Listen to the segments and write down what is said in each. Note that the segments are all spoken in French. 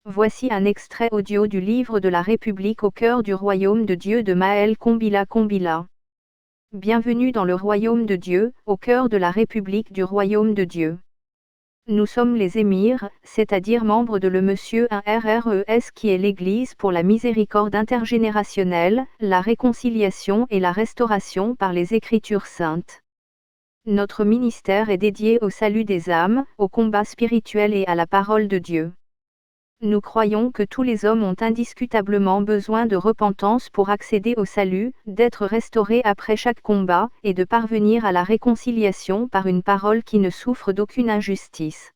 Voici un extrait audio du livre de la République au cœur du royaume de Dieu de Maël Kombila. Bienvenue dans le royaume de Dieu, au cœur de la République du royaume de Dieu. Nous sommes les émirs, c'est-à-dire membres de l'EMS qui est l'Église pour la miséricorde intergénérationnelle, la réconciliation et la restauration par les Écritures saintes. Notre ministère est dédié au salut des âmes, au combat spirituel et à la parole de Dieu. Nous croyons que tous les hommes ont indiscutablement besoin de repentance pour accéder au salut, d'être restaurés après chaque combat, et de parvenir à la réconciliation par une parole qui ne souffre d'aucune injustice.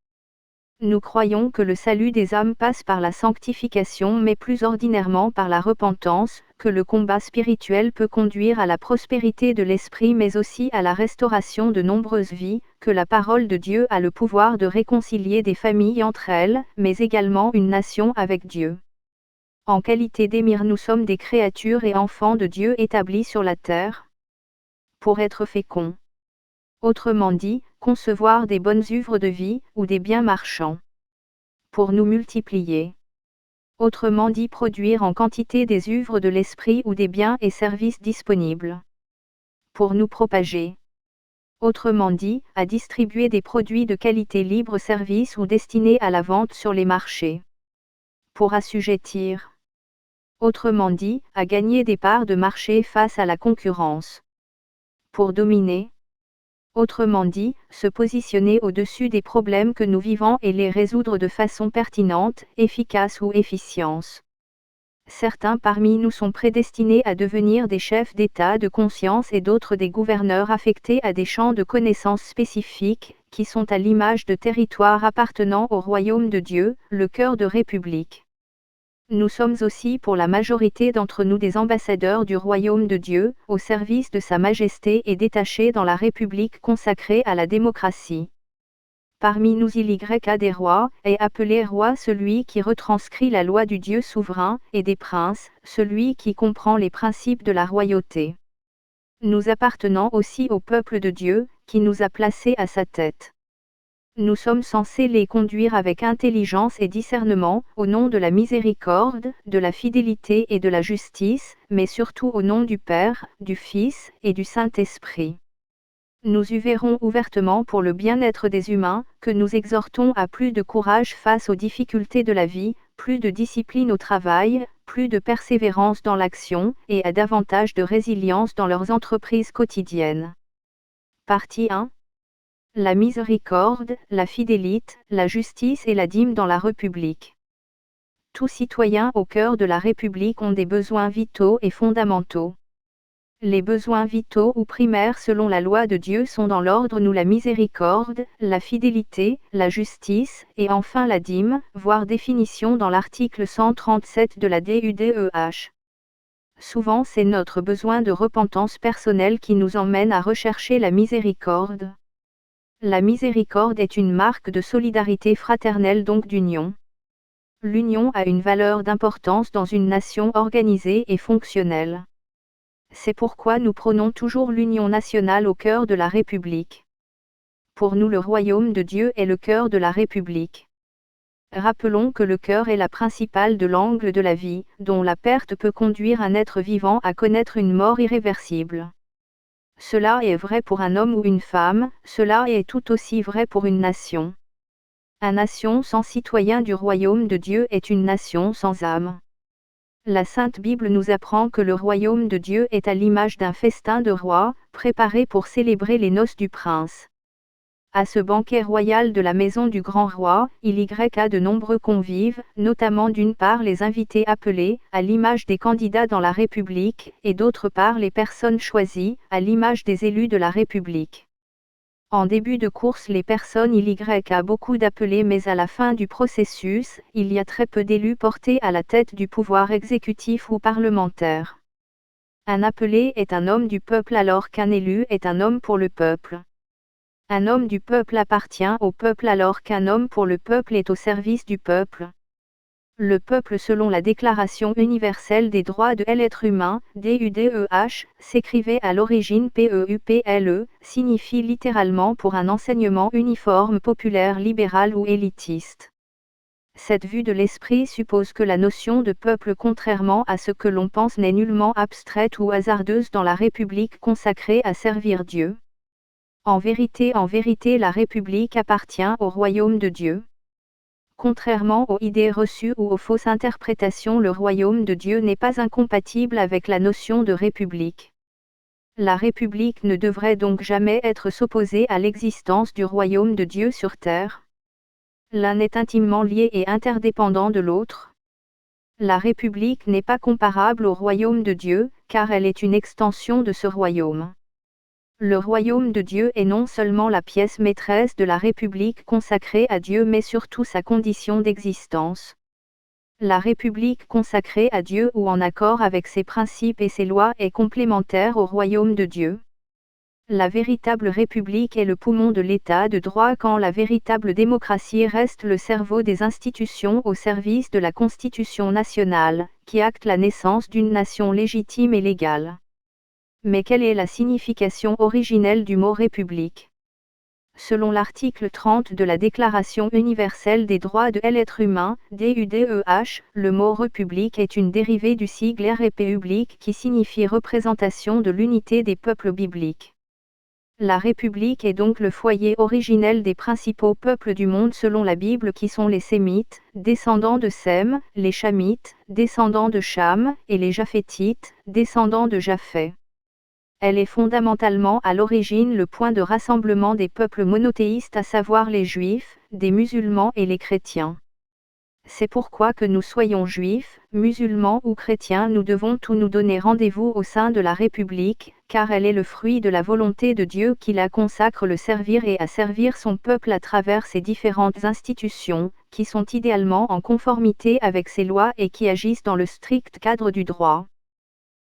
Nous croyons que le salut des âmes passe par la sanctification mais plus ordinairement par la repentance, que le combat spirituel peut conduire à la prospérité de l'esprit mais aussi à la restauration de nombreuses vies, que la parole de Dieu a le pouvoir de réconcilier des familles entre elles, mais également une nation avec Dieu. En qualité d'émirs, nous sommes des créatures et enfants de Dieu établis sur la terre pour être féconds. Autrement dit, concevoir des bonnes œuvres de vie, ou des biens marchands. Pour nous multiplier. Autrement dit, produire en quantité des œuvres de l'esprit ou des biens et services disponibles. Pour nous propager. Autrement dit, à distribuer des produits de qualité libre-service ou destinés à la vente sur les marchés. Pour assujettir. Autrement dit, à gagner des parts de marché face à la concurrence. Pour dominer. Autrement dit, se positionner au-dessus des problèmes que nous vivons et les résoudre de façon pertinente, efficace ou efficience. Certains parmi nous sont prédestinés à devenir des chefs d'État de conscience et d'autres des gouverneurs affectés à des champs de connaissances spécifiques, qui sont à l'image de territoires appartenant au royaume de Dieu, le cœur de République. Nous sommes aussi pour la majorité d'entre nous des ambassadeurs du royaume de Dieu, au service de Sa Majesté et détachés dans la République consacrée à la démocratie. Parmi nous il y a des rois, est appelé roi celui qui retranscrit la loi du Dieu souverain, et des princes, celui qui comprend les principes de la royauté. Nous appartenons aussi au peuple de Dieu, qui nous a placés à sa tête. Nous sommes censés les conduire avec intelligence et discernement, au nom de la miséricorde, de la fidélité et de la justice, mais surtout au nom du Père, du Fils, et du Saint-Esprit. Nous œuvrons ouvertement pour le bien-être des humains, que nous exhortons à plus de courage face aux difficultés de la vie, plus de discipline au travail, plus de persévérance dans l'action, et à davantage de résilience dans leurs entreprises quotidiennes. Partie 1. La miséricorde, la fidélité, la justice et la dîme dans la République. Tous citoyens au cœur de la République ont des besoins vitaux et fondamentaux. Les besoins vitaux ou primaires selon la loi de Dieu sont dans l'ordre nous la miséricorde, la fidélité, la justice, et enfin la dîme, voir définition dans l'article 137 de la DUDEH. Souvent c'est notre besoin de repentance personnelle qui nous emmène à rechercher la miséricorde. La miséricorde est une marque de solidarité fraternelle donc d'union. L'union a une valeur d'importance dans une nation organisée et fonctionnelle. C'est pourquoi nous prônons toujours l'union nationale au cœur de la République. Pour nous le royaume de Dieu est le cœur de la République. Rappelons que le cœur est la principale de l'angle de la vie, dont la perte peut conduire un être vivant à connaître une mort irréversible. Cela est vrai pour un homme ou une femme, cela est tout aussi vrai pour une nation. Une nation sans citoyen du royaume de Dieu est une nation sans âme. La Sainte Bible nous apprend que le royaume de Dieu est à l'image d'un festin de rois, préparé pour célébrer les noces du prince. À ce banquet royal de la maison du grand roi, il y a de nombreux convives, notamment d'une part les invités appelés, à l'image des candidats dans la République, et d'autre part les personnes choisies, à l'image des élus de la République. En début de course les personnes il y a beaucoup d'appelés mais à la fin du processus, il y a très peu d'élus portés à la tête du pouvoir exécutif ou parlementaire. Un appelé est un homme du peuple alors qu'un élu est un homme pour le peuple. Un homme du peuple appartient au peuple alors qu'un homme pour le peuple est au service du peuple. Le peuple selon la Déclaration universelle des droits de l'être humain, DUDEH, s'écrivait à l'origine PEUPLE, signifie littéralement pour un enseignement uniforme populaire libéral ou élitiste. Cette vue de l'esprit suppose que la notion de peuple, contrairement à ce que l'on pense, n'est nullement abstraite ou hasardeuse dans la République consacrée à servir Dieu. En vérité, la République appartient au royaume de Dieu. Contrairement aux idées reçues ou aux fausses interprétations, le royaume de Dieu n'est pas incompatible avec la notion de République. La République ne devrait donc jamais être s'opposer à l'existence du royaume de Dieu sur terre. L'un est intimement lié et interdépendant de l'autre. La République n'est pas comparable au royaume de Dieu, car elle est une extension de ce royaume. Le royaume de Dieu est non seulement la pièce maîtresse de la République consacrée à Dieu, mais surtout sa condition d'existence. La République consacrée à Dieu ou en accord avec ses principes et ses lois est complémentaire au royaume de Dieu. La véritable République est le poumon de l'État de droit, quand la véritable démocratie reste le cerveau des institutions au service de la Constitution nationale, qui acte la naissance d'une nation légitime et légale. Mais quelle est la signification originelle du mot République ? Selon l'article 30 de la Déclaration universelle des droits de l'être humain, DUDEH, le mot République est une dérivée du sigle République qui signifie représentation de l'unité des peuples bibliques. La République est donc le foyer originel des principaux peuples du monde selon la Bible, qui sont les Sémites, descendants de Sem, les Chamites, descendants de Cham, et les Japhétites, descendants de Japheth. Elle est fondamentalement à l'origine le point de rassemblement des peuples monothéistes, à savoir les Juifs, des musulmans et les chrétiens. C'est pourquoi que nous soyons juifs, musulmans ou chrétiens, nous devons tous nous donner rendez-vous au sein de la République, car elle est le fruit de la volonté de Dieu qui la consacre le servir et à servir son peuple à travers ses différentes institutions, qui sont idéalement en conformité avec ses lois et qui agissent dans le strict cadre du droit.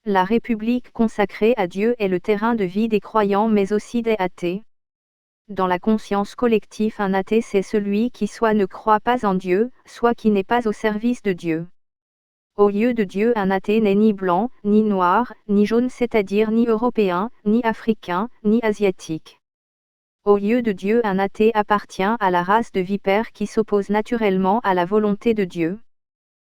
La République consacrée à Dieu est le terrain de vie des croyants mais aussi des athées. Dans la conscience collective, un athée, c'est celui qui soit ne croit pas en Dieu, soit qui n'est pas au service de Dieu. Au lieu de Dieu, un athée n'est ni blanc, ni noir, ni jaune, c'est-à-dire ni européen, ni africain, ni asiatique. Au lieu de Dieu, un athée appartient à la race de vipères qui s'oppose naturellement à la volonté de Dieu.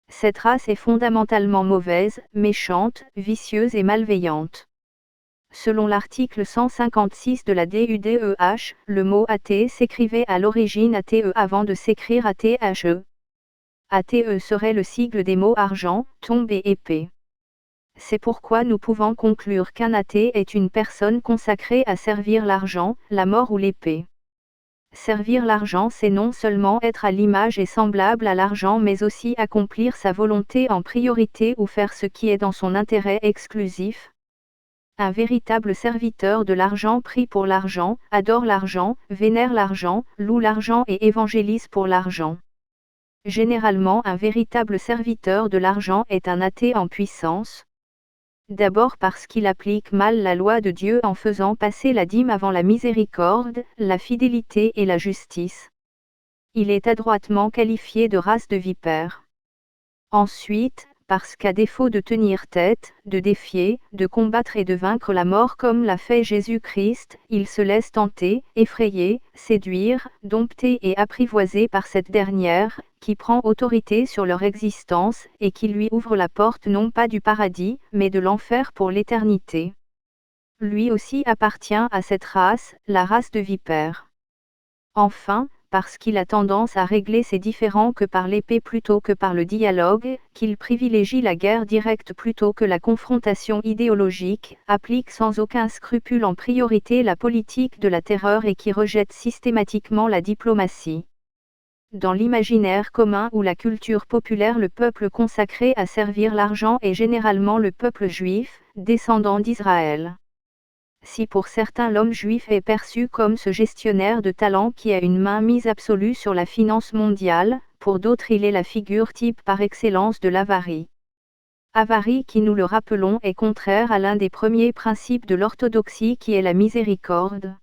Cette race est fondamentalement mauvaise, méchante, vicieuse et malveillante. Selon l'article 156 de la DUDEH, le mot athée s'écrivait à l'origine ATE avant de s'écrire ATHE. ATE serait le sigle des mots argent, tombe et épée. C'est pourquoi nous pouvons conclure qu'un athée est une personne consacrée à servir l'argent, la mort ou l'épée. Servir l'argent, c'est non seulement être à l'image et semblable à l'argent, mais aussi accomplir sa volonté en priorité ou faire ce qui est dans son intérêt exclusif. Un véritable serviteur de l'argent prie pour l'argent, adore l'argent, vénère l'argent, loue l'argent et évangélise pour l'argent. Généralement, un véritable serviteur de l'argent est un athée en puissance. D'abord parce qu'il applique mal la loi de Dieu en faisant passer la dîme avant la miséricorde, la fidélité et la justice. Il est adroitement qualifié de race de vipères. Ensuite, parce qu'à défaut de tenir tête, de défier, de combattre et de vaincre la mort comme l'a fait Jésus-Christ, il se laisse tenter, effrayer, séduire, dompter et apprivoiser par cette dernière, qui prend autorité sur leur existence et qui lui ouvre la porte non pas du paradis, mais de l'enfer pour l'éternité. Lui aussi appartient à cette race, la race de vipères. Enfin, parce qu'il a tendance à régler ses différends que par l'épée plutôt que par le dialogue, qu'il privilégie la guerre directe plutôt que la confrontation idéologique, applique sans aucun scrupule en priorité la politique de la terreur et qui rejette systématiquement la diplomatie. Dans l'imaginaire commun ou la culture populaire, le peuple consacré à servir l'argent est généralement le peuple juif, descendant d'Israël. Si pour certains l'homme juif est perçu comme ce gestionnaire de talent qui a une mainmise absolue sur la finance mondiale, pour d'autres il est la figure type par excellence de l'avarie. Avarie qui, nous le rappelons, est contraire à l'un des premiers principes de l'orthodoxie qui est la miséricorde.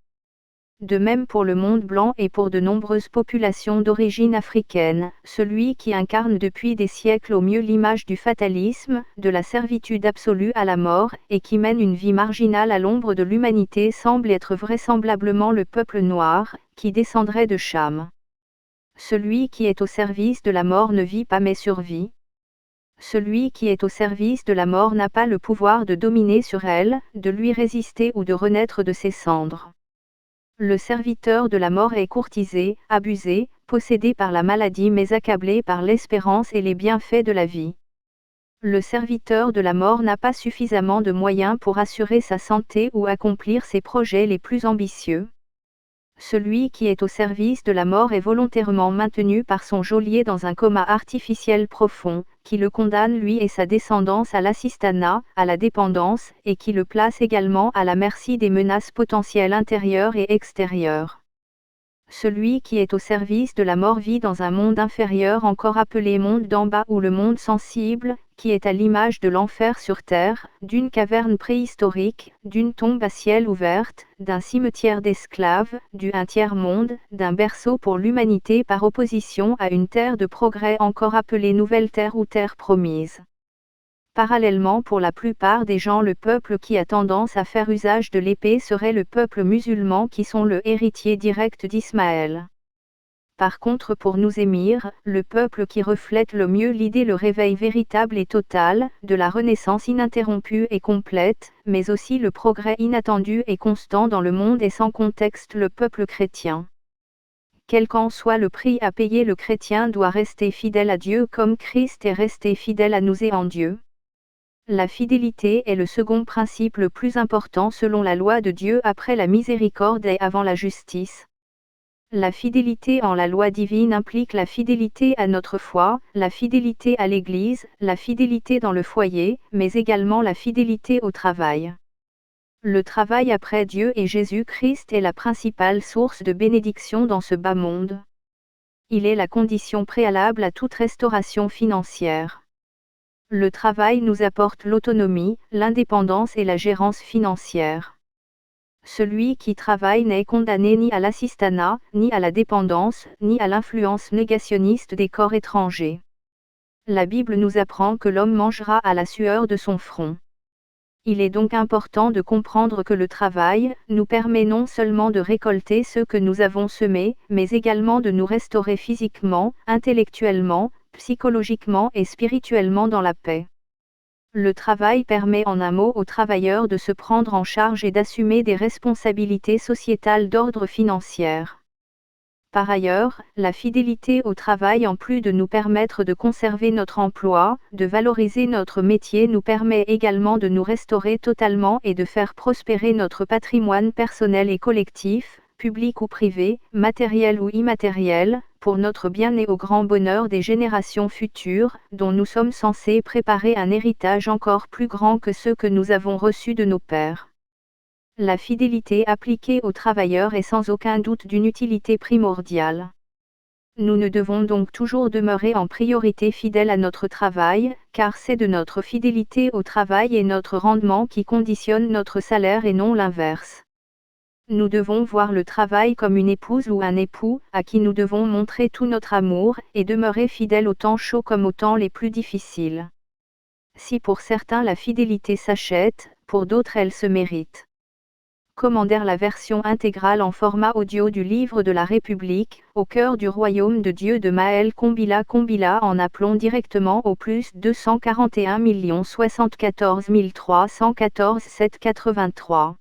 De même pour le monde blanc et pour de nombreuses populations d'origine africaine, celui qui incarne depuis des siècles au mieux l'image du fatalisme, de la servitude absolue à la mort, et qui mène une vie marginale à l'ombre de l'humanité semble être vraisemblablement le peuple noir, qui descendrait de Cham. Celui qui est au service de la mort ne vit pas mais survit. Celui qui est au service de la mort n'a pas le pouvoir de dominer sur elle, de lui résister ou de renaître de ses cendres. Le serviteur de la mort est courtisé, abusé, possédé par la maladie mais accablé par l'espérance et les bienfaits de la vie. Le serviteur de la mort n'a pas suffisamment de moyens pour assurer sa santé ou accomplir ses projets les plus ambitieux. Celui qui est au service de la mort est volontairement maintenu par son geôlier dans un coma artificiel profond, qui le condamne lui et sa descendance à l'assistanat, à la dépendance, et qui le place également à la merci des menaces potentielles intérieures et extérieures. Celui qui est au service de la mort vit dans un monde inférieur encore appelé monde d'en bas ou le monde sensible, qui est à l'image de l'enfer sur terre, d'une caverne préhistorique, d'une tombe à ciel ouverte, d'un cimetière d'esclaves, d'un tiers-monde, d'un berceau pour l'humanité par opposition à une terre de progrès encore appelée nouvelle terre ou terre promise. Parallèlement, pour la plupart des gens, le peuple qui a tendance à faire usage de l'épée serait le peuple musulman qui sont le héritier direct d'Ismaël. Par contre, pour nous émirs, le peuple qui reflète le mieux l'idée, le réveil véritable et total, de la renaissance ininterrompue et complète, mais aussi le progrès inattendu et constant dans le monde et sans contexte, le peuple chrétien. Quel qu'en soit le prix à payer, le chrétien doit rester fidèle à Dieu comme Christ est resté fidèle à nous et en Dieu. La fidélité est le second principe le plus important selon la loi de Dieu après la miséricorde et avant la justice. La fidélité en la loi divine implique la fidélité à notre foi, la fidélité à l'Église, la fidélité dans le foyer, mais également la fidélité au travail. Le travail après Dieu et Jésus-Christ est la principale source de bénédiction dans ce bas monde. Il est la condition préalable à toute restauration financière. Le travail nous apporte l'autonomie, l'indépendance et la gérance financière. Celui qui travaille n'est condamné ni à l'assistanat, ni à la dépendance, ni à l'influence négationniste des corps étrangers. La Bible nous apprend que l'homme mangera à la sueur de son front. Il est donc important de comprendre que le travail nous permet non seulement de récolter ce que nous avons semé, mais également de nous restaurer physiquement, intellectuellement, psychologiquement et spirituellement dans la paix. Le travail permet en un mot aux travailleurs de se prendre en charge et d'assumer des responsabilités sociétales d'ordre financier. Par ailleurs, la fidélité au travail, en plus de nous permettre de conserver notre emploi, de valoriser notre métier, nous permet également de nous restaurer totalement et de faire prospérer notre patrimoine personnel et collectif, public ou privé, matériel ou immatériel, pour notre bien et au grand bonheur des générations futures, dont nous sommes censés préparer un héritage encore plus grand que ceux que nous avons reçus de nos pères. La fidélité appliquée aux travailleurs est sans aucun doute d'une utilité primordiale. Nous ne devons donc toujours demeurer en priorité fidèles à notre travail, car c'est de notre fidélité au travail et notre rendement qui conditionne notre salaire et non l'inverse. Nous devons voir le travail comme une épouse ou un époux, à qui nous devons montrer tout notre amour, et demeurer fidèles aux temps chauds comme aux temps les plus difficiles. Si pour certains la fidélité s'achète, pour d'autres elle se mérite. Commander la version intégrale en format audio du livre de la République, au cœur du royaume de Dieu de Maël Kombila en appelant directement au +241 074 314 783.